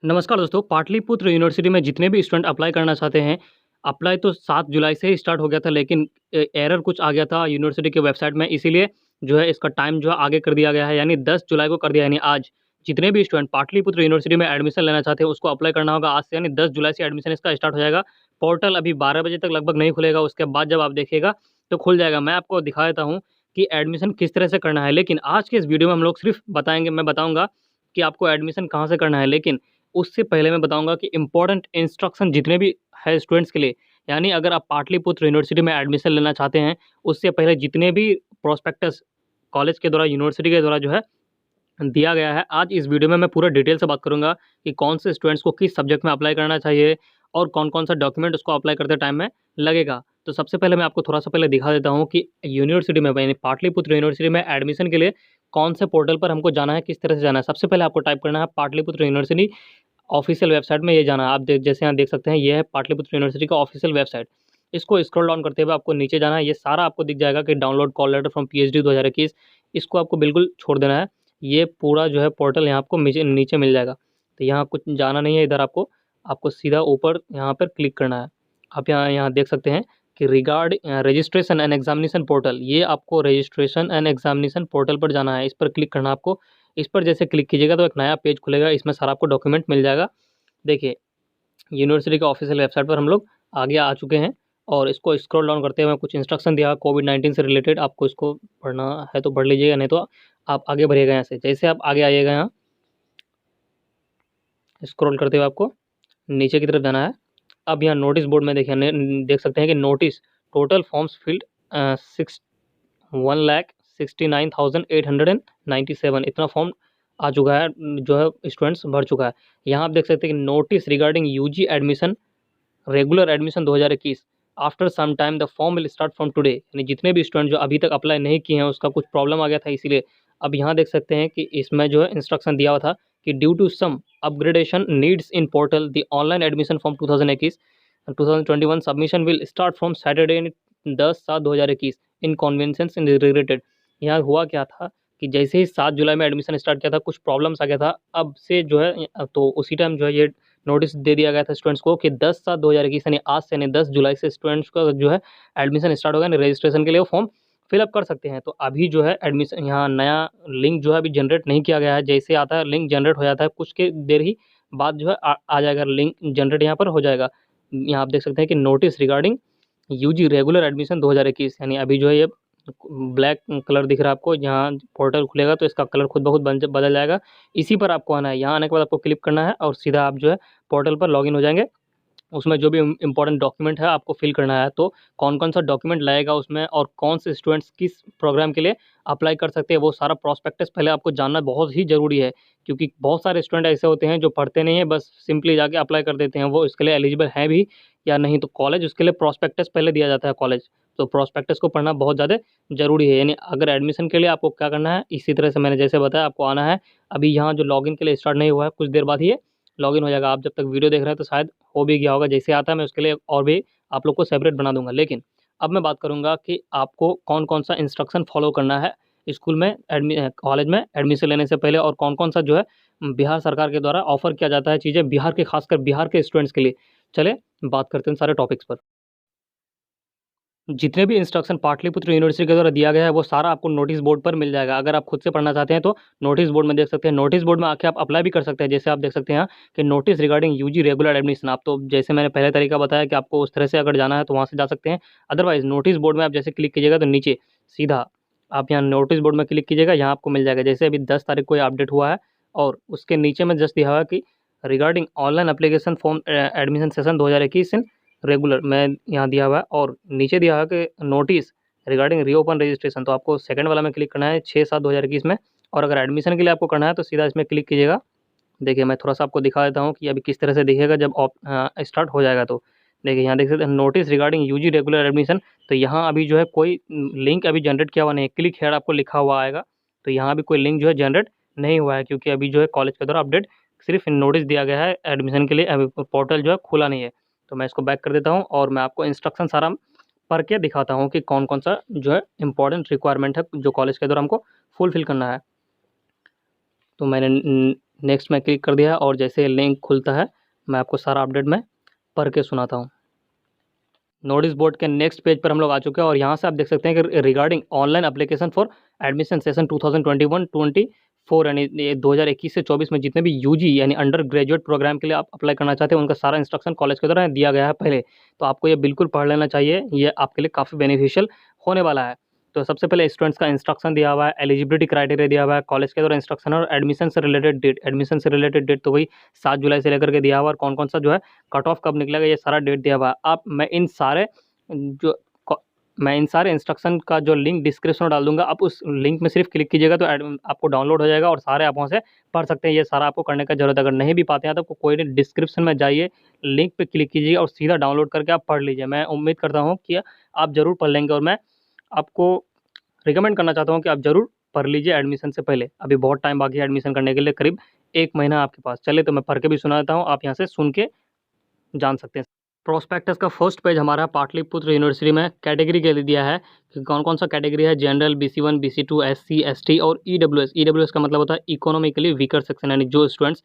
नमस्कार दोस्तों, पाटलिपुत्र यूनिवर्सिटी में जितने भी स्टूडेंट अप्लाई करना चाहते हैं, अप्लाई तो 7 जुलाई से ही स्टार्ट हो गया था, लेकिन एरर कुछ आ गया था यूनिवर्सिटी के वेबसाइट में, इसीलिए जो है इसका टाइम जो है आगे कर दिया गया है, यानी 10 जुलाई को कर दिया है, यानी आज। जितने भी स्टूडेंट पाटलिपुत्र यूनिवर्सिटी में एडमिशन लेना चाहते हैं, उसको अप्लाई करना होगा आज से, यानी 10 जुलाई से एडमिशन इसका स्टार्ट हो जाएगा। पोर्टल अभी 12 बजे तक लगभग नहीं खुलेगा, उसके बाद जब आप देखिएगा तो खुल जाएगा। मैं आपको दिखा देता हूँ कि एडमिशन किस तरह से करना है, लेकिन आज के इस वीडियो में हम लोग सिर्फ मैं बताऊँगा कि आपको एडमिशन कहाँ से करना है, लेकिन उससे पहले मैं बताऊँगा कि इम्पोर्टेंट इंस्ट्रक्शन जितने भी है स्टूडेंट्स के लिए, यानी अगर आप पाटलिपुत्र यूनिवर्सिटी में एडमिशन लेना चाहते हैं, उससे पहले जितने भी प्रोस्पेक्टस कॉलेज के द्वारा, यूनिवर्सिटी के द्वारा जो है दिया गया है, आज इस वीडियो में मैं पूरा डिटेल से बात करूँगा कि कौन से स्टूडेंट्स को किस सब्जेक्ट में अप्लाई करना चाहिए और कौन-कौन सा डॉक्यूमेंट उसको अप्लाई करते टाइम में लगेगा। तो सबसे पहले मैं आपको थोड़ा-सा पहले दिखा देता हूँ कि यूनिवर्सिटी में, यानी पाटलिपुत्र यूनिवर्सिटी में एडमिशन के लिए कौन से पोर्टल पर हमको जाना है, किस तरह से जाना है। सबसे पहले आपको टाइप करना है पाटलिपुत्र यूनिवर्सिटी ऑफिशियल वेबसाइट में, ये जाना है। आप जैसे यहाँ देख सकते हैं, ये है पाटलिपुत्र यूनिवर्सिटी का ऑफिशियल वेबसाइट। इसको स्क्रॉल डाउन करते हुए आपको नीचे जाना है। ये सारा आपको दिख जाएगा कि download call letter from PhD 2021, इसको आपको बिल्कुल छोड़ देना है। ये पूरा जो है पोर्टल यहाँ आपको नीचे नीचे मिल जाएगा। तो यहाँ कुछ जाना नहीं है, इधर आपको आपको सीधा ऊपर यहाँ पर क्लिक करना है। आप यहाँ यहाँ देख सकते हैं कि regard registration and examination portal, ये आपको रजिस्ट्रेशन एंड एग्जामिनेशन पोर्टल पर जाना है। इस पर क्लिक करना है आपको। इस पर जैसे क्लिक कीजिएगा तो एक नया पेज खुलेगा, इसमें सारा आपको डॉक्यूमेंट मिल जाएगा। देखिए, यूनिवर्सिटी के ऑफिशियल वेबसाइट पर हम लोग आगे आ चुके हैं और इसको स्क्रॉल डाउन करते हुए कुछ इंस्ट्रक्शन दिया कोविड-19 से रिलेटेड, आपको इसको पढ़ना है तो पढ़ लीजिएगा, नहीं तो आप आगे बढ़िएगा यहाँ से। जैसे आप आगे आइएगा, यहाँ स्क्रॉल करते हुए आपको नीचे की तरफ जाना है। अब यहाँ नोटिस बोर्ड में देखिए, देख सकते हैं कि नोटिस टोटल फॉर्म्स फिल्ड 1,69,897 इतना फॉर्म आ चुका है, जो है स्टूडेंट्स भर चुका है। यहाँ आप देख सकते हैं कि notice regarding UG admission, regular admission 2021, after some time the form will start from today, यानी जितने भी स्टूडेंट जो अभी तक अप्लाई नहीं किए हैं, उसका कुछ प्रॉब्लम आ गया था, इसीलिए अब यहाँ देख सकते हैं कि इसमें जो है इंस्ट्रक्शन दिया हुआ था कि due to some upgradation needs in portal the online admission form 2021 2021 submission will start from Saturday 10/7/2021 in conventions in related. यहाँ हुआ क्या था कि जैसे ही 7 जुलाई में एडमिशन स्टार्ट किया था, कुछ प्रॉब्लम्स आ गया था, अब से जो है तो उसी टाइम जो है ये नोटिस दे दिया गया था स्टूडेंट्स को कि 10/7/2021 यानी आज से, यानी 10 जुलाई से स्टूडेंट्स का जो है एडमिशन स्टार्ट होगा, यानी रजिस्ट्रेशन के लिए वो फॉर्म फिलअप कर सकते हैं। तो अभी जो है एडमिशन, यहाँ नया लिंक जो है अभी जनरेट नहीं किया गया है। जैसे आता है लिंक जनरेट हो जाता है, कुछ के देर ही बाद जो है आ जाएगा लिंक जनरेट, यहाँ पर हो जाएगा। यहाँ आप देख सकते हैं कि notice regarding UG regular admission 2021, यानी अभी जो है ये ब्लैक कलर दिख रहा है आपको। यहाँ पोर्टल खुलेगा तो इसका कलर खुद ब खुद बदल जाएगा। इसी पर आपको आना है। यहाँ आने के बाद आपको क्लिक करना है और सीधा आप जो है पोर्टल पर लॉगिन हो जाएंगे। उसमें जो भी इम्पोर्टेंट डॉक्यूमेंट है आपको फिल करना है। तो कौन-कौन सा डॉक्यूमेंट लगेगा उसमें और कौन से स्टूडेंट्स किस प्रोग्राम के लिए अप्लाई कर सकते हैं, वो सारा प्रॉस्पेक्टस पहले आपको जानना बहुत ही ज़रूरी है। क्योंकि बहुत सारे स्टूडेंट ऐसे होते हैं जो पढ़ते नहीं हैं, बस सिंपली जाके अप्लाई कर देते हैं। वो इसके लिए एलिजिबल हैं भी या नहीं, तो कॉलेज उसके लिए प्रॉस्पेक्टस पहले दिया जाता है कॉलेज। तो प्रॉस्पेक्टस को पढ़ना बहुत ज़्यादा ज़रूरी है। यानी अगर एडमिशन के लिए आपको क्या करना है, इसी तरह से मैंने जैसे बताया आपको आना है। अभी यहाँ जो लॉगिन के लिए स्टार्ट नहीं हुआ है, कुछ देर बाद ही ये लॉगिन हो जाएगा। आप जब तक वीडियो देख रहे हैं तो शायद हो भी गया होगा। जैसे आता है मैं उसके लिए और भी आप लोग को सेपरेट बना दूँगा। लेकिन अब मैं बात करूँगा कि आपको कौन-कौन सा इंस्ट्रक्शन फ़ॉलो करना है स्कूल में कॉलेज में एडमिशन लेने से पहले, और कौन-कौन सा जो है बिहार सरकार के द्वारा ऑफ़र किया जाता है चीज़ें बिहार के, ख़ासकर बिहार के स्टूडेंट्स के लिए। चलिए बात करते हैं सारे टॉपिक्स पर। जितने भी इंस्ट्रक्शन पाटलिपुत्र यूनिवर्सिटी के द्वारा दिया गया है, वो सारा आपको नोटिस बोर्ड पर मिल जाएगा। अगर आप खुद से पढ़ना चाहते हैं तो नोटिस बोर्ड में देख सकते हैं। नोटिस बोर्ड में आके आप अप्लाई भी कर सकते हैं। जैसे आप देख सकते हैं यहाँ कि notice regarding UG regular admission, आप तो जैसे मैंने पहले तरीका बताया कि आपको उस तरह से अगर जाना है तो वहाँ से जा सकते हैं। अदरवाइज़ नोटिस बोर्ड में आप जैसे क्लिक कीजिएगा तो नीचे सीधा आप यहाँ नोटिस बोर्ड में क्लिक कीजिएगा, यहाँ आपको मिल जाएगा। जैसे अभी 10 तारीख को ये अपडेट हुआ है और उसके नीचे में जस्ट दिया हुआ है कि regarding online application form admission session 2021 in regular में यहाँ दिया हुआ है, और नीचे दिया हुआ है कि नोटिस रिगार्डिंग रीओपन रजिस्ट्रेशन। तो आपको सेकंड वाला में क्लिक करना है 6/7/2021 में, और अगर एडमिशन के लिए आपको करना है तो सीधा इसमें क्लिक कीजिएगा। देखिए मैं थोड़ा-सा आपको दिखा देता हूँ कि अभी किस तरह से दिखेगा जब स्टार्ट हो जाएगा तो। देखिए यहाँ देख सकते हैं notice regarding UG regular admission, तो यहाँ अभी जो है कोई लिंक अभी जनरेट किया हुआ नहीं है। क्लिक हियर आपको लिखा हुआ आएगा, तो यहाँ अभी कोई लिंक जो है जनरेट नहीं हुआ है, क्योंकि अभी जो है कॉलेज के द्वारा अपडेट सिर्फ नोटिस दिया गया है एडमिशन के लिए, अभी पोर्टल जो है खुला नहीं है। तो मैं इसको बैक कर देता हूँ और मैं आपको इंस्ट्रक्शन सारा पढ़ के दिखाता हूँ कि कौन-कौन सा जो है इम्पोर्टेंट रिक्वायरमेंट है जो कॉलेज के द्वारा हमको फुलफ़िल करना है। तो मैंने नेक्स्ट में क्लिक कर दिया और जैसे लिंक खुलता है मैं आपको सारा अपडेट में पढ़ के सुनाता हूँ। नोटिस बोर्ड के नेक्स्ट पेज पर हम लोग आ चुके हैं और यहाँ से आप देख सकते हैं कि regarding online application for admission session 2021-24 यानी 2021 से 24 में जितने भी यूजी यानी अंडर ग्रेजुएट प्रोग्राम के लिए आप अप्लाई करना चाहते हैं उनका सारा इंस्ट्रक्शन कॉलेज के द्वारा दिया गया है पहले। तो आपको ये बिल्कुल पढ़ लेना चाहिए, ये आपके लिए काफ़ी बेनिफिशियल होने वाला है। तो सबसे पहले स्टूडेंट्स का इंस्ट्रक्शन दिया हुआ है, एलिजिबिलिटी क्राइटेरिया दिया हुआ है, कॉलेज के द्वारा इंस्ट्रक्शन और एडमिशन से रिलेटेड डेट तो वही 7 जुलाई से लेकर के दिया हुआ है और कौन कौन सा जो है कट ऑफ कब निकलेगा ये सारा डेट दिया हुआ है। जो मैं इन सारे इंस्ट्रक्शन का जो लिंक डिस्क्रिप्शन में डाल दूंगा, आप उस लिंक में सिर्फ क्लिक कीजिएगा तो आपको डाउनलोड हो जाएगा और सारे आप वहाँ से पढ़ सकते हैं। ये सारा आपको करने का जरूरत, अगर नहीं भी पाते हैं तो कोई नहीं, डिस्क्रिप्शन में जाइए, लिंक पे क्लिक कीजिए और सीधा डाउनलोड करके आप पढ़ लीजिए। मैं उम्मीद करता हूँ कि आप ज़रूर पढ़ लेंगे और मैं आपको रिकमेंड करना चाहता हूँ कि आप ज़रूर पढ़ लीजिए एडमिशन से पहले। अभी बहुत टाइम बाकी है एडमिशन करने के लिए, करीब 1 महीना आपके पास। चलिए तो मैं पढ़ के भी सुना देता हूँ, आप यहाँ से सुन के जान सकते हैं। प्रोस्पेक्टस का फर्स्ट पेज हमारा पाटलिपुत्र यूनिवर्सिटी में कैटेगरी के लिए दिया है कि कौन कौन सा कैटेगरी है। General, BC1, BC2, SC, ST और EWS का मतलब होता है इकोनॉमिकली वीकर सेक्शन, यानी जो स्टूडेंट्स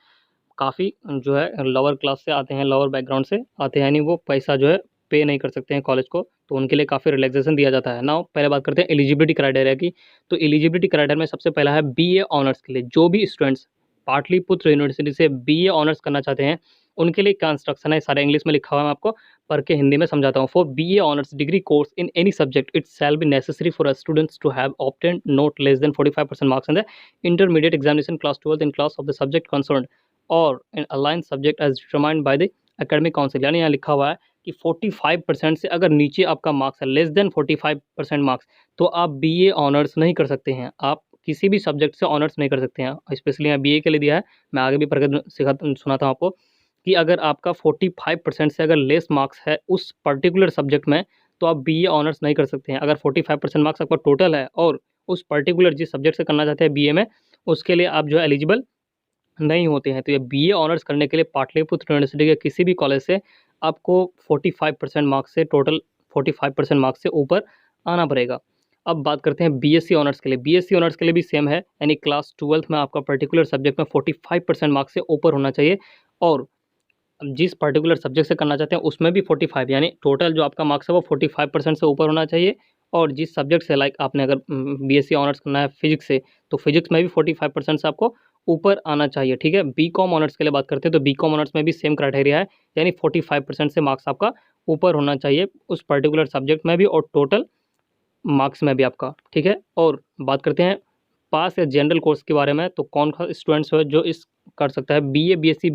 काफ़ी जो है लोअर क्लास से आते हैं, लोअर बैकग्राउंड से आते हैं, यानी वो पैसा जो है पे नहीं कर सकते हैं कॉलेज को, तो उनके लिए काफ़ी रिलैक्सेशन दिया जाता है। नाउ पहले बात करते हैं एलिजिबिलिटी क्राइटेरिया की। तो एलिजिबिलिटी क्राइटेरिया में सबसे पहला है BA ऑनर्स के लिए। जो भी स्टूडेंट्स पाटलिपुत्र यूनिवर्सिटी से BA ऑनर्स करना चाहते हैं उनके लिए क्या इंस्ट्रक्शन है, सारे इंग्लिश में लिखा हुआ है, मैं आपको पढ़ के हिंदी में समझाता हूँ। For BA honours degree course in any subject it shall be necessary for students to have obtained not less than 45% marks in the intermediate examination class 12 in class of the subject concern और in aligned subject as determined by the academic council. यानी यहाँ लिखा हुआ है कि 45% से अगर नीचे आपका मार्क्स है, लेस देन 45% मार्क्स, तो आप BA ऑनर्स नहीं कर सकते हैं, आप किसी भी सब्जेक्ट से ऑनर्स नहीं कर सकते हैं। स्पेशली यहाँ BA के लिए दिया है, मैं आगे भी पढ़ के सुनाता हूँ आपको कि अगर आपका 45% से अगर लेस मार्क्स है उस पर्टिकुलर सब्जेक्ट में तो आप BA ऑनर्स नहीं कर सकते हैं। अगर 45% मार्क्स आपका टोटल है और उस पर्टिकुलर जिस सब्जेक्ट से करना चाहते हैं BA में, उसके लिए आप जो है एलिजिबल नहीं होते हैं। तो ये BA ऑनर्स करने के लिए पाटलिपुत्र यूनिवर्सिटी के किसी भी कॉलेज से आपको 45% मार्क्स से, टोटल 45% मार्क्स से ऊपर आना पड़ेगा। अब बात करते हैं BSc ऑनर्स के लिए। BSc ऑनर्स के लिए भी सेम है, यानी क्लास 12 में आपका पर्टिकुलर सब्जेक्ट में 45% मार्क्स से ऊपर होना चाहिए और जिस पर्टिकुलर सब्जेक्ट से करना चाहते हैं उसमें भी 45, यानी टोटल जो आपका मार्क्स है वो 45% से ऊपर होना चाहिए। और जिस सब्जेक्ट से, लाइक आपने अगर BSc ऑनर्स करना है फिजिक्स से, तो फिजिक्स में भी 45% से आपको ऊपर आना चाहिए। ठीक है, BCom ऑनर्स के लिए बात करते हैं तो BCom ऑनर्स में भी सेम क्राइटेरिया है, यानी 45% से मार्क्स आपका ऊपर होना चाहिए उस पर्टिकुलर सब्जेक्ट में भी और टोटल मार्क्स में भी आपका। ठीक है, और बात करते हैं पास या जनरल कोर्स के बारे में, तो कौन सा स्टूडेंट्स है जो इस कर सकता है BA, BSc,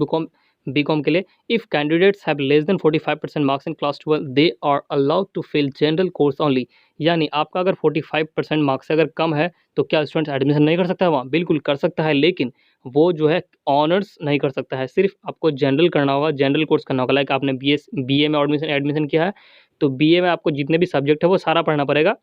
BCom के लिए। If candidates have less than 45% marks in class 12 they are allowed to fill general course only. यानी आपका अगर 45% मार्क्स से अगर कम है तो क्या स्टूडेंट्स एडमिशन नहीं कर सकता है वहाँ? बिल्कुल कर सकता है, लेकिन वो जो है ऑनर्स नहीं कर सकता है, सिर्फ आपको जनरल करना होगा, जनरल कोर्स करना होगा। लाइक आपने BA में एडमिशन किया है तो BA में आपको जितने भी सब्जेक्ट है वो सारा पढ़ना पड़ेगा।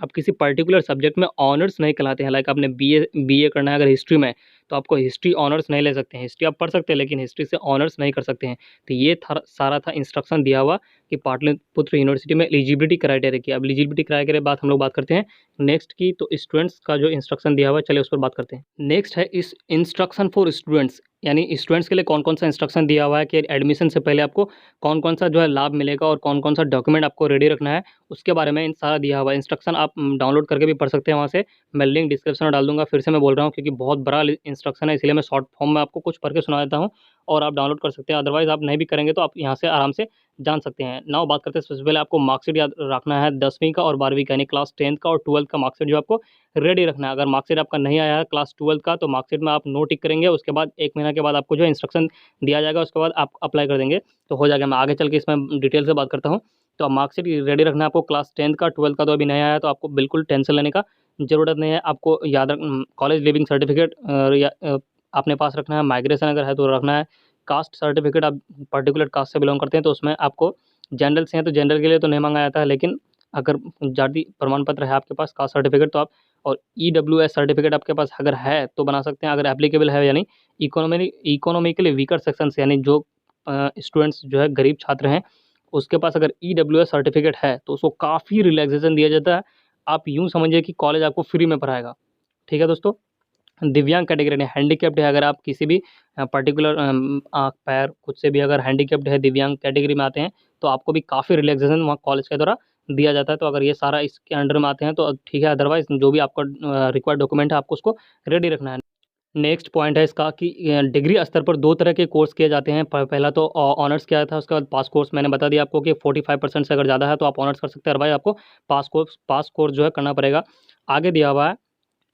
आप किसी पर्टिकुलर सब्जेक्ट में ऑनर्स नहीं कहलाते हैं। लाइक आपने BA करना है अगर हिस्ट्री में, तो आपको हिस्ट्री ऑनर्स नहीं ले सकते हैं। हिस्ट्री आप पढ़ सकते हैं लेकिन हिस्ट्री से ऑनर्स नहीं कर सकते हैं। तो ये सारा था इंस्ट्रक्शन दिया हुआ कि पाटलिपुत्र यूनिवर्सिटी में एलिजिबिलिटी क्राइटेरिया की। अब एलिजिबिलिटी क्राइटेरिया बात हम लोग बात करते हैं नेक्स्ट की, तो स्टूडेंट्स का जो इंस्ट्रक्शन दिया हुआ है चलिए उस पर बात करते हैं। नेक्स्ट है इस इंस्ट्रक्शन फॉर स्टूडेंट्स, यानी स्टूडेंट्स के लिए कौन कौन सा इंस्ट्रक्शन दिया हुआ है कि एडमिशन से पहले आपको कौन कौन सा जो है लाभ मिलेगा और कौन कौन सा डॉक्यूमेंट आपको रेडी रखना है, उसके बारे में इन सारा दिया हुआ है। इंस्ट्रक्शन आप डाउनलोड करके भी पढ़ सकते हैं वहाँ से, मैं लिंक डिस्क्रिप्शन में डाल दूंगा। फिर से मैं बोल रहा हूँ क्योंकि बहुत बड़ा इंस्ट्रक्शन है, इसलिए मैं शॉर्ट फॉर्म में आपको कुछ पढ़ के सुना देता हूँ और आप डाउनलोड कर सकते हैं। अदरवाइज आप नहीं भी करेंगे तो आप यहाँ से आराम से जान सकते हैं। नाउ बात करते हैं सबसे पहले आपको मार्कशीट याद रखना है 10वीं का और 12वीं का, यानी क्लास 10th का और 12th का मार्कशीट जो आपको रेडी रखना है। अगर मार्कशीट आपका नहीं आया है क्लास 12th का तो मार्कशीट में आप नो टिक करेंगे, उसके बाद 1 महीना के बाद आपको जो इंस्ट्रक्शन दिया जाएगा उसके बाद आप अप्लाई कर देंगे तो हो जाएगा। मैं आगे चल के इसमें डिटेल से बात करता हूँ। तो आप मार्कशीट रेडी रखना है आपको क्लास 10th का, 12th का तो अभी नहीं आया है तो आपको बिल्कुल टेंशन लेने का ज़रूरत नहीं है। आपको याद रख कॉलेज लिविंग सर्टिफिकेट अपने पास रखना है, माइग्रेशन अगर है तो रखना है, कास्ट सर्टिफिकेट आप पर्टिकुलर कास्ट से बिलोंग करते हैं तो उसमें आपको, जनरल से हैं तो जनरल के लिए तो नहीं मांगा जाता है, लेकिन अगर जाति प्रमाण पत्र है आपके पास, कास्ट सर्टिफिकेट, तो आप, और EWS सर्टिफिकेट आपके पास अगर है तो बना सकते हैं अगर एप्लीकेबल है, यानी इकोनॉमिकली वीकर सेक्शन से, यानी जो स्टूडेंट्स जो है गरीब छात्र हैं उसके पास अगर EWS सर्टिफिकेट है तो उसको काफ़ी रिलैक्सेशन दिया जाता है। आप यूँ समझिए कि कॉलेज आपको फ्री में पढ़ाएगा। ठीक है दोस्तों, दिव्यांग कैटेगरी में हैंडीकैप्ड है, अगर आप किसी भी पर्टिकुलर आँख, पैर कुछ से भी अगर हैंडीकैप्ड है, दिव्यांग कैटेगरी में आते हैं, तो आपको भी काफ़ी रिलैक्सेशन वहाँ कॉलेज के द्वारा दिया जाता है। तो अगर ये सारा इसके अंडर में आते हैं तो ठीक है, अदरवाइज़ जो भी आपका रिक्वायर्ड डॉक्यूमेंट है आपको उसको रेडी रखना है। नेक्स्ट पॉइंट है इसका कि डिग्री स्तर पर 2 तरह के कोर्स किए जाते हैं। प पहला तो ऑनर्स किया था, उसके बाद पास कोर्स। मैंने बता दिया आपको कि 45% से अगर ज़्यादा है तो आप ऑनर्स कर सकते हैं, अदरवाइज़ आपको पास कोर्स जो है करना पड़ेगा। आगे दिया हुआ है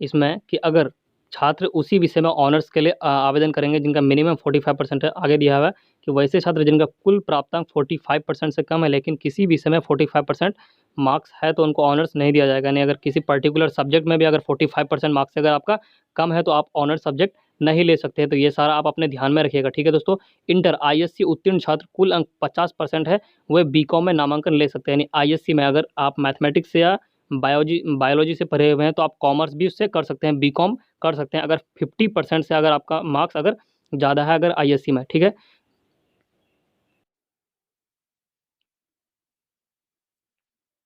इसमें कि अगर छात्र उसी विषय में ऑनर्स के लिए आवेदन करेंगे जिनका मिनिमम 45% है। आगे दिया हुआ है कि वैसे छात्र जिनका कुल प्राप्तांक 45% से कम है लेकिन किसी विषय में 45% मार्क्स है तो उनको ऑनर्स नहीं दिया जाएगा। यानी अगर किसी पर्टिकुलर सब्जेक्ट में भी अगर 45% मार्क्स अगर आपका कम है तो आप ऑनर्स सब्जेक्ट नहीं ले सकते हैं। तो ये सारा आप अपने ध्यान में रखिएगा, ठीक है दोस्तों। इंटर आईएससी उत्तीर्ण छात्र कुल अंक 50% है, वह बीकॉम में नामांकन ले सकते हैं। यानी आईएससी में अगर आप मैथमेटिक्स से या बायोलॉजी से पढ़े हुए हैं तो आप कॉमर्स भी उससे कर सकते हैं, बीकॉम कर सकते हैं, अगर 50% से अगर आपका मार्क्स अगर ज़्यादा है अगर आईएससी में, ठीक है।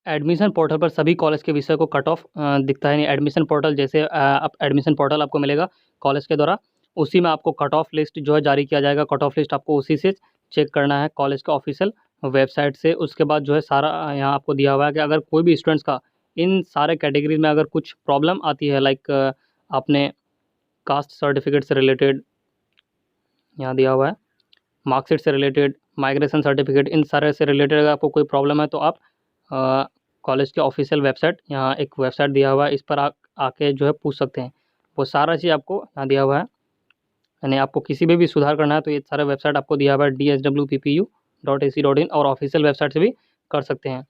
एडमिशन पोर्टल पर सभी कॉलेज के विषय को कट ऑफ दिखता है। यानी एडमिशन पोर्टल जैसे आप एडमिशन पोर्टल आपको मिलेगा कॉलेज के द्वारा, उसी में आपको कट ऑफ लिस्ट जो है जारी किया जाएगा। कट ऑफ लिस्ट आपको उसी से चेक करना है, कॉलेज का ऑफिशियल वेबसाइट से। उसके बाद जो है सारा यहाँ आपको दिया हुआ है कि अगर कोई भी स्टूडेंट्स का इन सारे कैटेगरीज में अगर कुछ प्रॉब्लम आती है, लाइक आपने कास्ट सर्टिफिकेट से रिलेटेड यहाँ दिया हुआ है, मार्कशीट से रिलेटेड, माइग्रेशन सर्टिफिकेट, इन सारे से रिलेटेड अगर आपको कोई प्रॉब्लम है तो आप कॉलेज के ऑफिशियल वेबसाइट, यहाँ एक वेबसाइट दिया हुआ है, इस पर आके जो है पूछ सकते हैं। वो सारा चीज़ आपको यहाँ दिया हुआ है। यानी आपको किसी में भी सुधार करना है तो ये सारा वेबसाइट आपको दिया हुआ है dswppu.ac.in, और ऑफिशियल वेबसाइट से भी कर सकते हैं।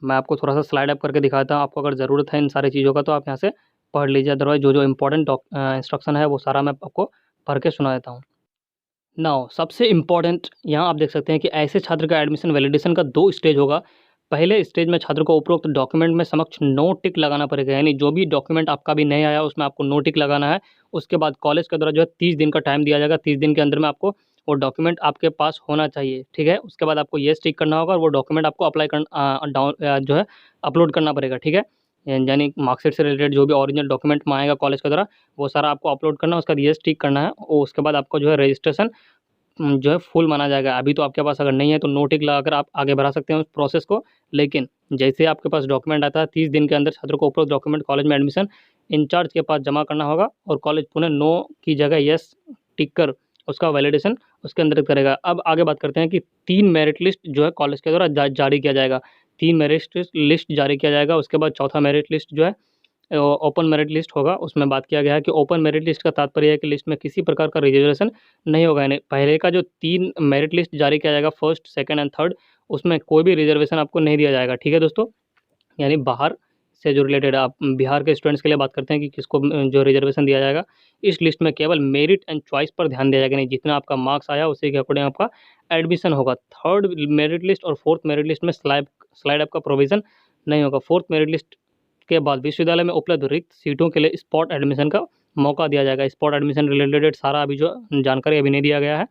मैं आपको थोड़ा सा स्लाइड अप करके दिखाता हूँ, आपको अगर ज़रूरत है इन सारी चीज़ों का तो आप यहाँ से पढ़ लीजिए, अदरवाइज जो इंपॉर्टेंट इंस्ट्रक्शन है वो सारा मैं आपको पढ़ के सुना देता हूँ। नाउ सबसे इम्पॉर्टेंट यहाँ आप देख सकते हैं कि ऐसे छात्र का एडमिशन वैलिडेशन का 2 स्टेज होगा। पहले स्टेज में छात्र को उपरोक्त डॉक्यूमेंट में समक्ष नो टिक लगाना पड़ेगा, यानी जो भी डॉक्यूमेंट आपका भी नहीं आया उसमें आपको नो टिक लगाना है। उसके बाद कॉलेज के द्वारा जो है 30 दिन का टाइम दिया जाएगा, 30 दिन के अंदर में आपको वो डॉक्यूमेंट आपके पास होना चाहिए, ठीक है। उसके बाद आपको येस टिक करना होगा और वो डॉक्यूमेंट आपको अप्लाई जो है अपलोड करना पड़ेगा, ठीक है। यानी मार्कशीट से रिलेटेड जो भी ओरिजिनल डॉक्यूमेंट में आएगा कॉलेज के द्वारा वो सारा आपको अपलोड करना है, उसका येस टिक करना है और उसके बाद आपको जो है रजिस्ट्रेशन जो है फुल माना जाएगा। अभी तो आपके पास अगर नहीं है तो नो टिक लगाकर आप आगे बढ़ा सकते हैं उस प्रोसेस को, लेकिन जैसे आपके पास डॉक्यूमेंट आता है 30 दिन के अंदर छात्र को उपरोक्त डॉक्यूमेंट कॉलेज में एडमिशन इंचार्ज के पास जमा करना होगा और कॉलेज पुनः नो की जगह येस टिक कर उसका वैलिडेशन उसके अंदर करेगा। अब आगे बात करते हैं कि 3 मेरिट लिस्ट जो है कॉलेज के द्वारा जारी किया जाएगा। 3 मेरिट लिस्ट जारी किया जाएगा, उसके बाद चौथा मेरिट लिस्ट जो है ओपन मेरिट लिस्ट होगा। उसमें बात किया गया है कि ओपन मेरिट लिस्ट का तात्पर्य है कि लिस्ट में किसी प्रकार का रिजर्वेशन नहीं होगा। यानी पहले का जो 3 मेरिट लिस्ट जारी किया जाएगा, फर्स्ट, सेकंड एंड थर्ड, उसमें कोई भी रिजर्वेशन आपको नहीं दिया जाएगा, ठीक है दोस्तों। यानी बाहर से जो रिलेटेड आप बिहार के स्टूडेंट्स के लिए बात करते हैं कि किसको जो रिजर्वेशन दिया जाएगा, इस लिस्ट में केवल मेरिट एंड चॉइस पर ध्यान दिया जाएगा। नहीं, जितना आपका मार्क्स आया उसी के अकॉर्डिंग आपका एडमिशन होगा। थर्ड मेरिट लिस्ट और फोर्थ मेरिट लिस्ट में स्लाइड अप का प्रोविज़न नहीं होगा। फोर्थ मेरिट लिस्ट के बाद विश्वविद्यालय में उपलब्ध रिक्त सीटों के लिए स्पॉट एडमिशन का मौका दिया जाएगा। स्पॉट एडमिशन रिलेटेड सारा अभी जो जानकारी अभी नहीं दिया गया है,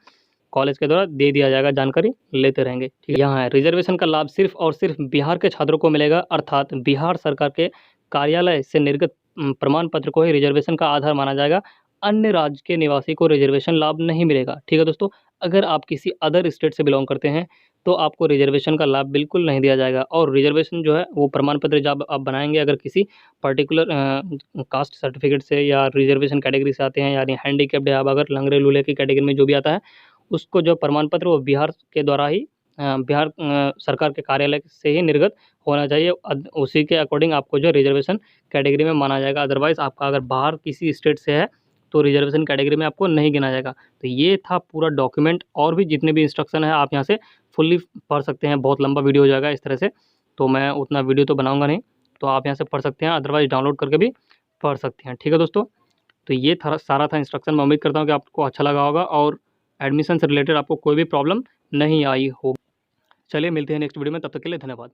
कॉलेज के द्वारा दे दिया जाएगा, जानकारी लेते रहेंगे, ठीक है। यहाँ है रिजर्वेशन का लाभ सिर्फ और सिर्फ बिहार के छात्रों को मिलेगा, अर्थात बिहार सरकार के कार्यालय से निर्गत प्रमाण पत्र को ही रिजर्वेशन का आधार माना जाएगा। अन्य राज्य के निवासी को रिजर्वेशन लाभ नहीं मिलेगा, ठीक है दोस्तों। अगर आप किसी अदर स्टेट से बिलोंग करते हैं तो आपको रिजर्वेशन का लाभ बिल्कुल नहीं दिया जाएगा। और रिजर्वेशन जो है वो प्रमाण पत्र जब आप बनाएंगे अगर किसी पर्टिकुलर कास्ट सर्टिफिकेट से या रिजर्वेशन कैटेगरी से आते हैं, यानी हैंडीकैप्ड है आप, अगर लंगड़े लूले की कैटेगरी में जो भी आता है उसको जो प्रमाण पत्र वो बिहार के द्वारा ही बिहार सरकार के कार्यालय से ही निर्गत होना चाहिए। उसी के अकॉर्डिंग आपको जो रिजर्वेशन कैटेगरी में माना जाएगा। अदरवाइज़ आपका अगर बाहर किसी स्टेट से है तो रिजर्वेशन कैटेगरी में आपको नहीं गिना जाएगा। तो ये था पूरा डॉक्यूमेंट, और भी जितने भी इंस्ट्रक्शन है आप यहाँ से फुल्ली पढ़ सकते हैं। बहुत लंबा वीडियो हो जाएगा इस तरह से, तो मैं उतना वीडियो तो बनाऊँगा नहीं, तो आप यहाँ से पढ़ सकते हैं, अदरवाइज़ डाउनलोड करके भी पढ़ सकते हैं, ठीक है दोस्तों। तो ये था सारा था इंस्ट्रक्शन। मैं उम्मीद करता हूँ कि आपको अच्छा लगा होगा और एडमिशन से रिलेटेड आपको कोई भी प्रॉब्लम नहीं आई हो। चलिए मिलते हैं नेक्स्ट वीडियो में, तब तक के लिए धन्यवाद।